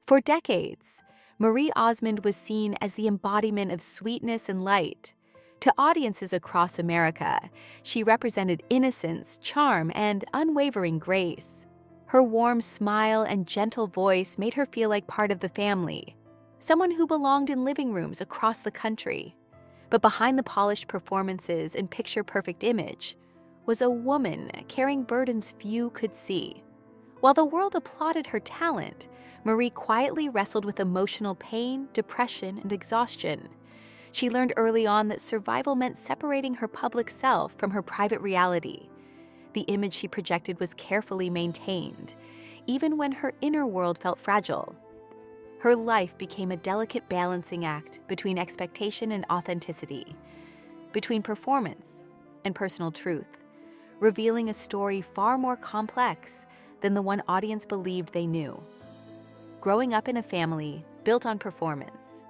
For decades, Marie Osmond was seen as the embodiment of sweetness and light. To audiences across America, she represented innocence, charm, and unwavering grace. Her warm smile and gentle voice made her feel like part of the family, someone who belonged in living rooms across the country. But behind the polished performances and picture-perfect image was a woman carrying burdens few could see. While the world applauded her talent, Marie quietly wrestled with emotional pain, depression, and exhaustion. She learned early on that survival meant separating her public self from her private reality. The image she projected was carefully maintained, even when her inner world felt fragile. Her life became a delicate balancing act between expectation and authenticity, between performance and personal truth, revealing a story far more complex than the one audience believed they knew. Growing up in a family built on performance.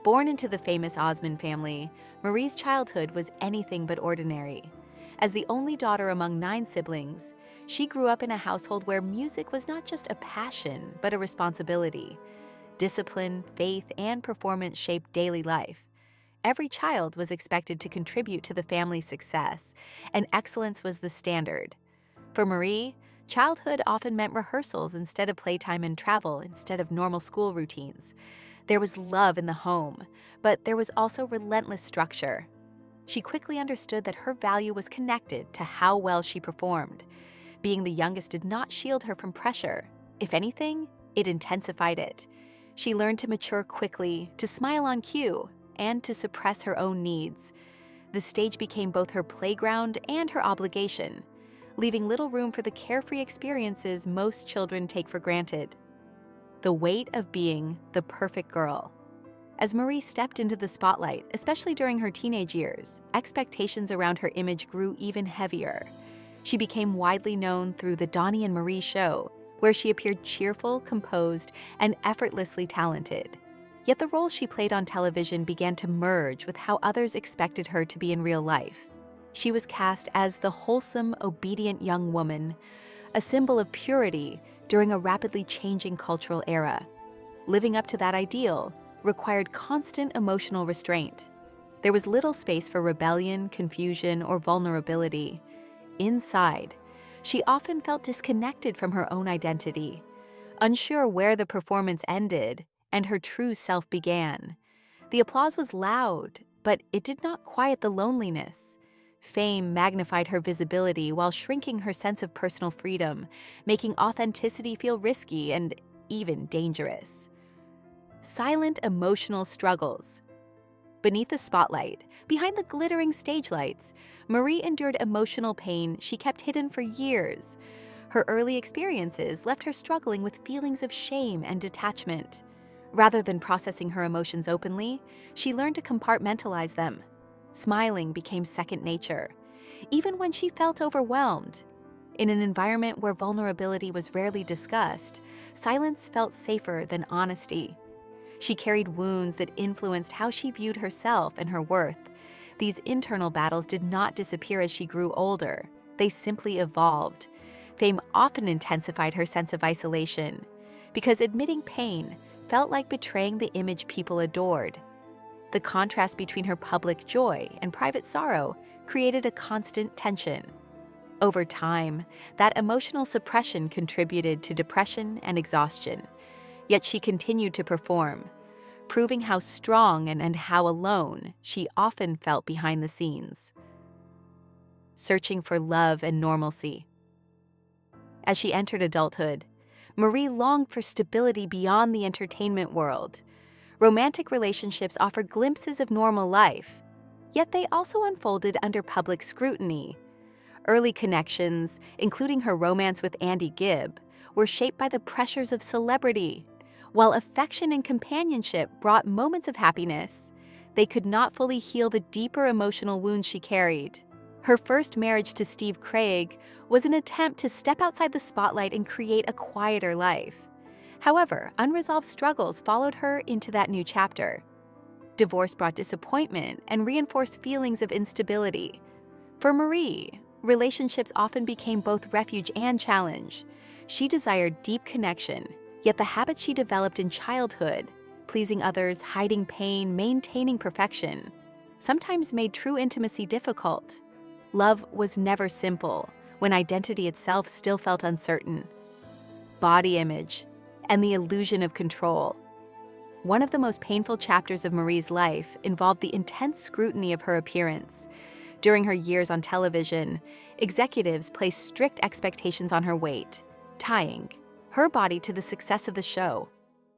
Born into the famous Osmond family, Marie's childhood was anything but ordinary. As the only daughter among 9 siblings, she grew up in a household where music was not just a passion, but a responsibility. Discipline, faith, and performance shaped daily life. Every child was expected to contribute to the family's success, and excellence was the standard. For Marie, childhood often meant rehearsals instead of playtime and travel instead of normal school routines. There was love in the home, but there was also relentless structure. She quickly understood that her value was connected to how well she performed. Being the youngest did not shield her from pressure. If anything, it intensified it. She learned to mature quickly, to smile on cue, and to suppress her own needs. The stage became both her playground and her obligation, leaving little room for the carefree experiences most children take for granted. The weight of being the perfect girl. As Marie stepped into the spotlight, especially during her teenage years, expectations around her image grew even heavier. She became widely known through The Donnie and Marie Show, where she appeared cheerful, composed, and effortlessly talented. Yet the role she played on television began to merge with how others expected her to be in real life. She was cast as the wholesome, obedient young woman, a symbol of purity during a rapidly changing cultural era. Living up to that ideal required constant emotional restraint. There was little space for rebellion, confusion, or vulnerability. Inside, she often felt disconnected from her own identity, unsure where the performance ended and her true self began. The applause was loud, but it did not quiet the loneliness. Fame magnified her visibility while shrinking her sense of personal freedom, making authenticity feel risky and even dangerous. Silent emotional struggles. Beneath the spotlight, behind the glittering stage lights, Marie endured emotional pain she kept hidden for years. Her early experiences left her struggling with feelings of shame and detachment. Rather than processing her emotions openly, she learned to compartmentalize them. Smiling became second nature, even when she felt overwhelmed. In an environment where vulnerability was rarely discussed, silence felt safer than honesty. She carried wounds that influenced how she viewed herself and her worth. These internal battles did not disappear as she grew older. They simply evolved. Fame often intensified her sense of isolation, because admitting pain felt like betraying the image people adored. The contrast between her public joy and private sorrow created a constant tension. Over time, that emotional suppression contributed to depression and exhaustion. Yet she continued to perform, proving how strong and how alone she often felt behind the scenes. Searching for love and normalcy. As she entered adulthood, Marie longed for stability beyond the entertainment world. Romantic relationships offered glimpses of normal life, yet they also unfolded under public scrutiny. Early connections, including her romance with Andy Gibb, were shaped by the pressures of celebrity. While affection and companionship brought moments of happiness, they could not fully heal the deeper emotional wounds she carried. Her first marriage to Steve Craig was an attempt to step outside the spotlight and create a quieter life. However, unresolved struggles followed her into that new chapter. Divorce brought disappointment and reinforced feelings of instability. For Marie, relationships often became both refuge and challenge. She desired deep connection, Yet the habits she developed in childhood, pleasing others, hiding pain, maintaining perfection, sometimes made true intimacy difficult. Love was never simple, when identity itself still felt uncertain. Body image and the illusion of control. One of the most painful chapters of Marie's life involved the intense scrutiny of her appearance. During her years on television, executives placed strict expectations on her weight, tying her body to the success of the show.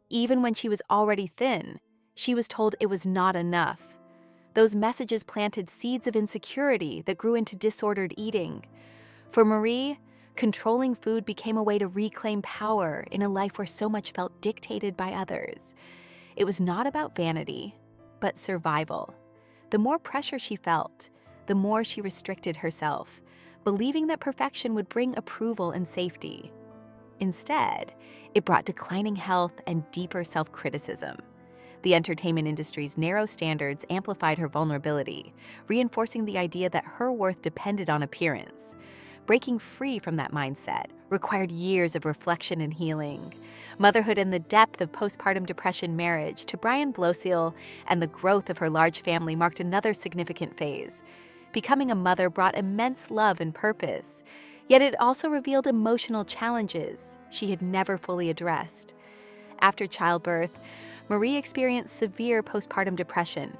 Even when she was already thin, she was told it was not enough. Those messages planted seeds of insecurity that grew into disordered eating. For Marie, controlling food became a way to reclaim power in a life where so much felt dictated by others. It was not about vanity, but survival. The more pressure she felt, the more she restricted herself, believing that perfection would bring approval and safety. Instead, it brought declining health and deeper self-criticism. The entertainment industry's narrow standards amplified her vulnerability, reinforcing the idea that her worth depended on appearance. Breaking free from that mindset required years of reflection and healing. Motherhood and the depth of postpartum depression marriage to Brian Bloseel and the growth of her large family marked another significant phase. Becoming a mother brought immense love and purpose, yet it also revealed emotional challenges she had never fully addressed. After childbirth, Marie experienced severe postpartum depression.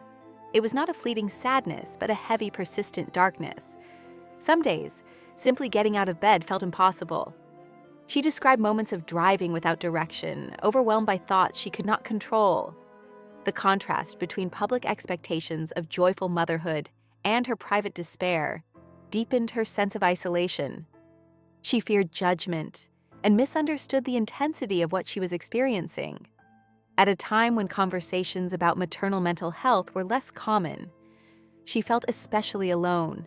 It was not a fleeting sadness, but a heavy, persistent darkness. Some days, simply getting out of bed felt impossible. She described moments of driving without direction, overwhelmed by thoughts she could not control. The contrast between public expectations of joyful motherhood and her private despair deepened her sense of isolation. She feared judgment and misunderstood the intensity of what she was experiencing. At a time when conversations about maternal mental health were less common, she felt especially alone.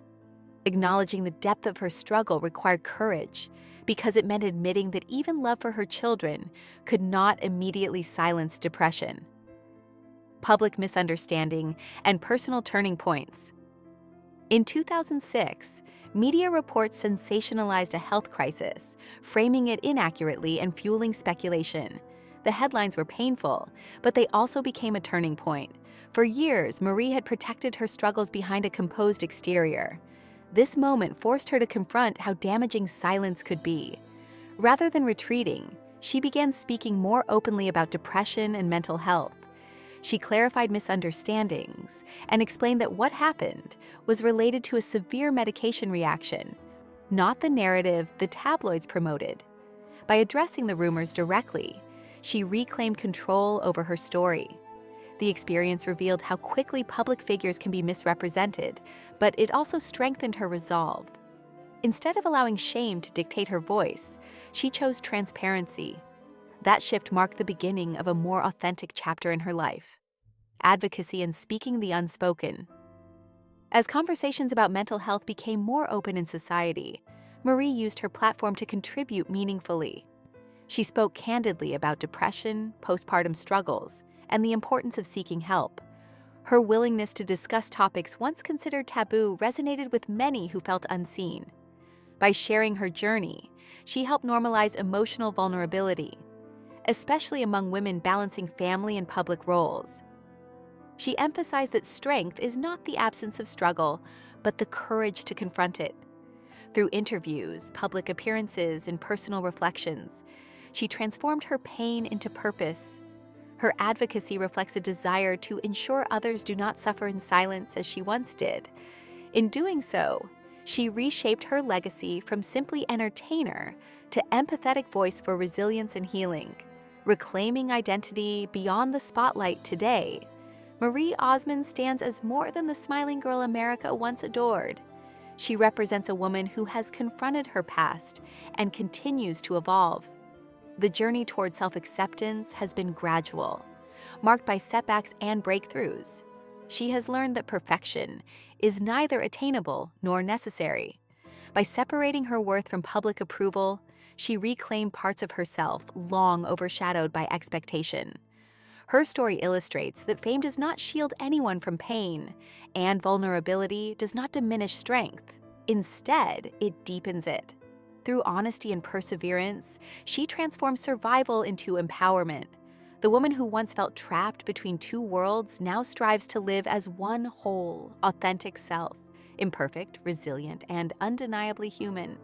Acknowledging the depth of her struggle required courage, because it meant admitting that even love for her children could not immediately silence depression. Public misunderstanding and personal turning points. In 2006, media reports sensationalized a health crisis, framing it inaccurately and fueling speculation. The headlines were painful, but they also became a turning point. For years, Marie had protected her struggles behind a composed exterior. This moment forced her to confront how damaging silence could be. Rather than retreating, she began speaking more openly about depression and mental health. She clarified misunderstandings and explained that what happened was related to a severe medication reaction, not the narrative the tabloids promoted. By addressing the rumors directly, she reclaimed control over her story. The experience revealed how quickly public figures can be misrepresented, but it also strengthened her resolve. Instead of allowing shame to dictate her voice, she chose transparency. That shift marked the beginning of a more authentic chapter in her life: advocacy and speaking the unspoken. As conversations about mental health became more open in society, Marie used her platform to contribute meaningfully. She spoke candidly about depression, postpartum struggles, and the importance of seeking help. Her willingness to discuss topics once considered taboo resonated with many who felt unseen. By sharing her journey, she helped normalize emotional vulnerability, especially among women balancing family and public roles. She emphasized that strength is not the absence of struggle, but the courage to confront it. Through interviews, public appearances, and personal reflections, she transformed her pain into purpose. Her advocacy reflects a desire to ensure others do not suffer in silence as she once did. In doing so, she reshaped her legacy from simply entertainer to empathetic voice for resilience and healing. Reclaiming identity beyond the spotlight today, Marie Osmond stands as more than the smiling girl America once adored. She represents a woman who has confronted her past and continues to evolve. The journey toward self-acceptance has been gradual, marked by setbacks and breakthroughs. She has learned that perfection is neither attainable nor necessary. By separating her worth from public approval, she reclaimed parts of herself long overshadowed by expectation. Her story illustrates that fame does not shield anyone from pain, and vulnerability does not diminish strength. Instead, it deepens it. Through honesty and perseverance, she transformed survival into empowerment. The woman who once felt trapped between two worlds now strives to live as one whole, authentic self, imperfect, resilient, and undeniably human.